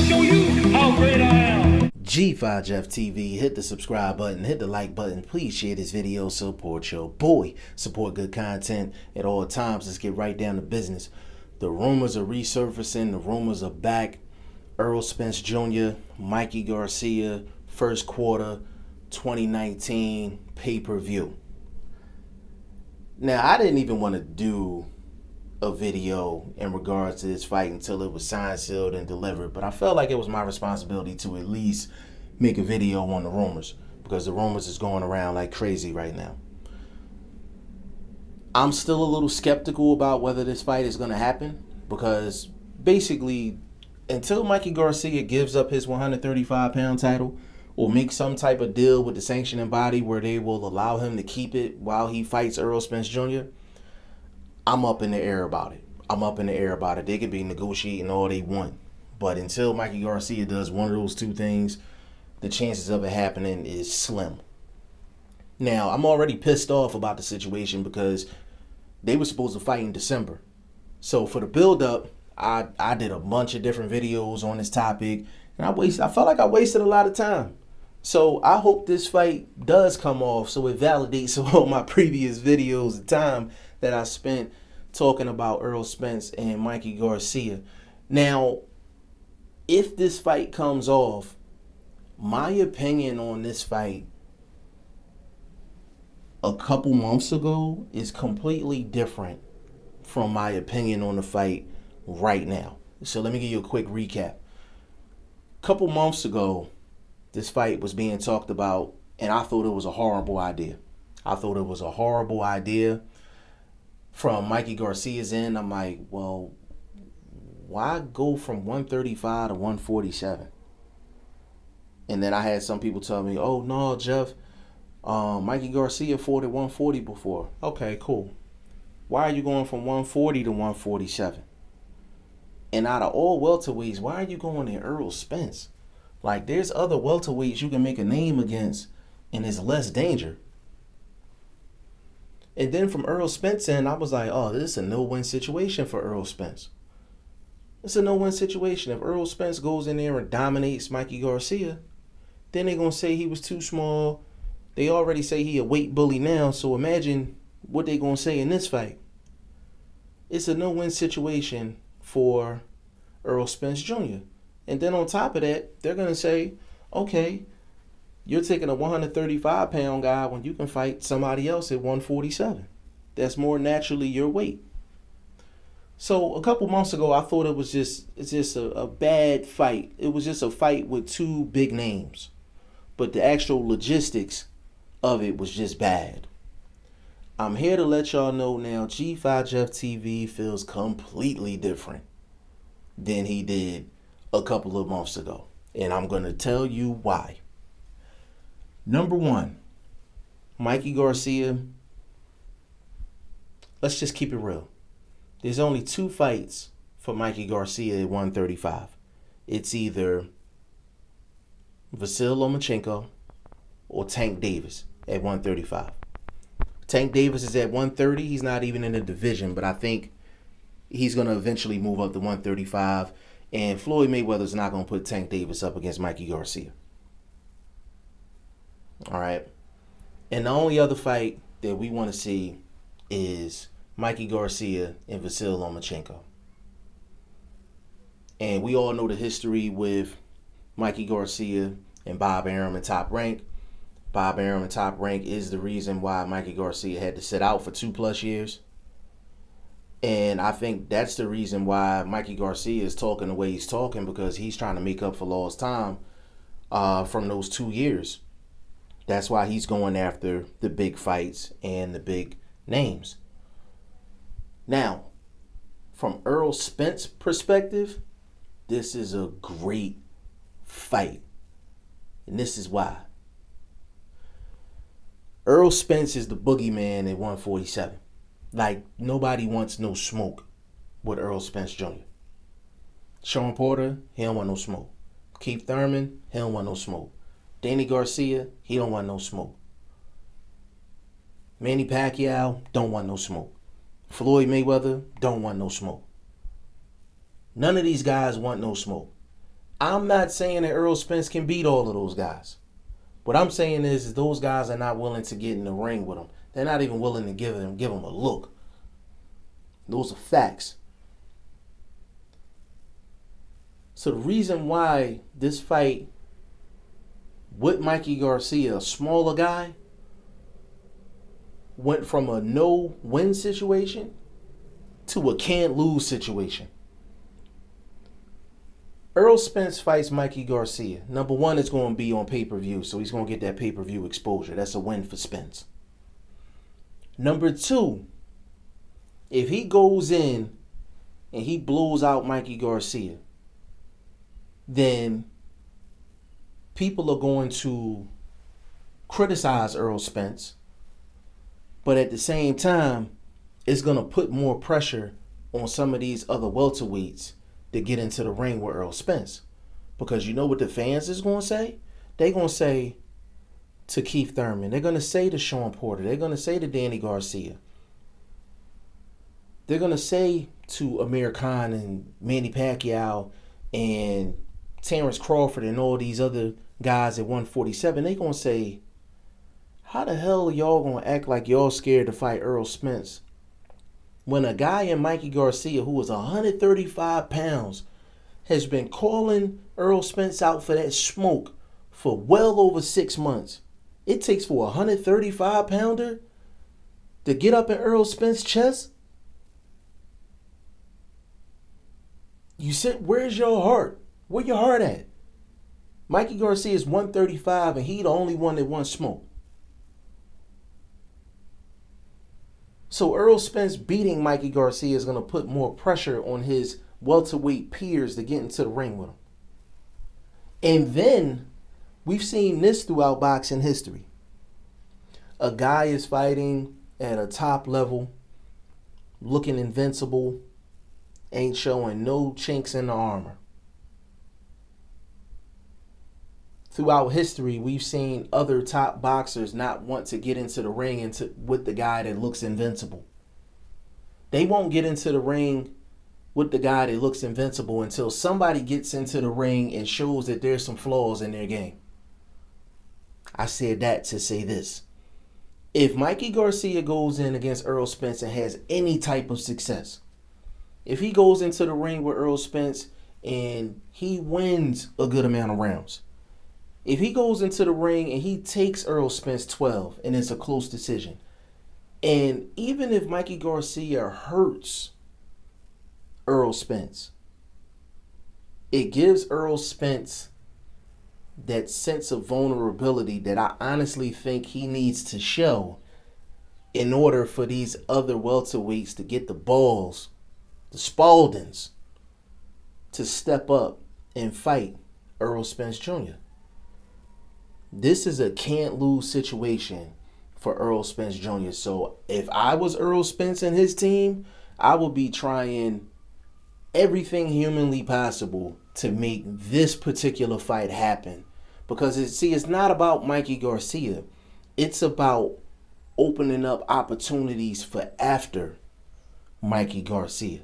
show you how great I am. G5 Jeff TV, hit the subscribe button, hit the like button. Please share this video, support your boy. Support good content at all times. Let's get right down to business. The rumors are resurfacing. The rumors are back. Errol Spence Jr., Mikey Garcia, first quarter 2019 pay-per-view. Now, I didn't even want to do a video in regards to this fight until it was signed, sealed, and delivered, but I felt like it was my responsibility to at least make a video on the rumors, because the rumors is going around like crazy right now. I'm still a little skeptical about whether this fight is going to happen, because basically, until Mikey Garcia gives up his 135-pound title or makes some type of deal with the sanctioning body where they will allow him to keep it while he fights Errol Spence Jr., I'm up in the air about it. They can be negotiating all they want, but until Mikey Garcia does one of those two things, the chances of it happening is slim. Now, I'm already pissed off about the situation because they were supposed to fight in December. So for the build-up, I did a bunch of different videos on this topic, and I felt like I wasted a lot of time. So I hope this fight does come off so it validates all my previous videos, the time that I spent talking about Errol Spence and Mikey Garcia. Now, if this fight comes off, my opinion on this fight a couple months ago is completely different from my opinion on the fight right now. So let me give you a quick recap. A couple months ago, this fight was being talked about, and I thought it was a horrible idea. From Mikey Garcia's end, I'm like, well, why go from 135 to 147? And then I had some people tell me, oh, no, Jeff, Mikey Garcia fought at 140 before. Okay, cool. Why are you going from 140 to 147? And out of all welterweights, why are you going to Errol Spence? Like, there's other welterweights you can make a name against, and there's less danger. And then from Errol Spence, and I was like, oh, this is a no-win situation for Errol Spence. It's a no-win situation. If Errol Spence goes in there and dominates Mikey Garcia, then they're going to say he was too small. They already say he a weight bully now, so imagine what they're going to say in this fight. It's a no-win situation for Errol Spence Jr. And then on top of that, they're going to say, okay, you're taking a 135-pound guy when you can fight somebody else at 147. That's more naturally your weight. So a couple months ago, I thought it's just a bad fight. It was just a fight with two big names. But the actual logistics of it was just bad. I'm here to let y'all know now, G5 Jeff TV feels completely different than he did a couple of months ago. And I'm going to tell you why. Number one, Mikey Garcia, let's just keep it real. There's only two fights for Mikey Garcia at 135. It's either Vasyl Lomachenko or Tank Davis at 135. Tank Davis is at 130. He's not even in the division, but I think he's going to eventually move up to 135. And Floyd Mayweather's not going to put Tank Davis up against Mikey Garcia. All right. And the only other fight that we want to see is Mikey Garcia and Vasyl Lomachenko. And we all know the history with Mikey Garcia and Bob Arum in Top Rank. Bob Arum in Top Rank is the reason why Mikey Garcia had to sit out for 2+ years. And I think that's the reason why Mikey Garcia is talking the way he's talking, because he's trying to make up for lost time from those 2 years. That's why he's going after the big fights and the big names. Now, from Errol Spence's perspective, this is a great fight. And this is why. Errol Spence is the boogeyman at 147. Like, nobody wants no smoke with Errol Spence Jr. Sean Porter, he don't want no smoke. Keith Thurman, he don't want no smoke. Danny Garcia, he don't want no smoke. Manny Pacquiao, don't want no smoke. Floyd Mayweather, don't want no smoke. None of these guys want no smoke. I'm not saying that Errol Spence can beat all of those guys. What I'm saying is those guys are not willing to get in the ring with him. They're not even willing to give him a look. Those are facts. So the reason why this fight with Mikey Garcia, a smaller guy, went from a no-win situation to a can't-lose situation. Errol Spence fights Mikey Garcia. Number one, it's going to be on pay-per-view, so he's going to get that pay-per-view exposure. That's a win for Spence. Number two, if he goes in and he blows out Mikey Garcia, then people are going to criticize Errol Spence, but at the same time, it's going to put more pressure on some of these other welterweights to get into the ring with Errol Spence. Because you know what the fans is going to say? They're going to say to Keith Thurman, they're going to say to Sean Porter, they're going to say to Danny Garcia, they're going to say to Amir Khan and Manny Pacquiao and Terrence Crawford and all these other guys at 147, they're going to say, how the hell are y'all going to act like y'all scared to fight Errol Spence when a guy in Mikey Garcia who was 135 pounds has been calling Errol Spence out for that smoke for well over 6 months? It takes for a 135 pounder to get up in Errol Spence's chest? You said, where's your heart? Where your heart at? Mikey Garcia is 135 and he the only one that wants smoke. So Errol Spence beating Mikey Garcia is going to put more pressure on his welterweight peers to get into the ring with him. And then we've seen this throughout boxing history. A guy is fighting at a top level, looking invincible, ain't showing no chinks in the armor. Throughout history, we've seen other top boxers not want to get into the ring with the guy that looks invincible. They won't get into the ring with the guy that looks invincible until somebody gets into the ring and shows that there's some flaws in their game. I said that to say this. If Mikey Garcia goes in against Errol Spence and has any type of success, if he goes into the ring with Errol Spence and he wins a good amount of rounds, if he goes into the ring and he takes Errol Spence 12 and it's a close decision, and even if Mikey Garcia hurts Errol Spence, it gives Errol Spence that sense of vulnerability that I honestly think he needs to show in order for these other welterweights to get the balls, the Spaldings, to step up and fight Errol Spence Jr. This is a can't-lose situation for Errol Spence Jr. So if I was Errol Spence and his team, I would be trying everything humanly possible to make this particular fight happen. Because it's not about Mikey Garcia. It's about opening up opportunities for after Mikey Garcia.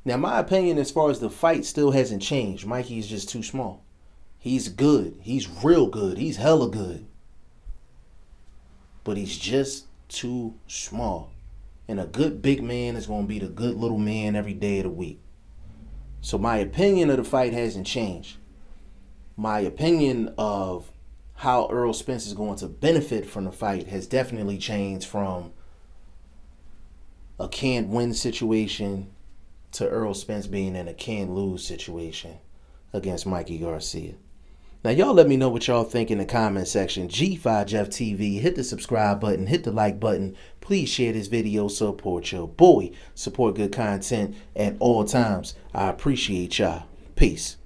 Now, my opinion as far as the fight still hasn't changed. Mikey is just too small. He's good. He's real good. He's hella good. But he's just too small. And a good big man is going to beat a good little man every day of the week. So my opinion of the fight hasn't changed. My opinion of how Errol Spence is going to benefit from the fight has definitely changed from a can't win situation to Errol Spence being in a can't lose situation against Mikey Garcia. Now, y'all let me know what y'all think in the comment section. G5Jeff TV, hit the subscribe button, hit the like button. Please share this video, support your boy. Support good content at all times. I appreciate y'all. Peace.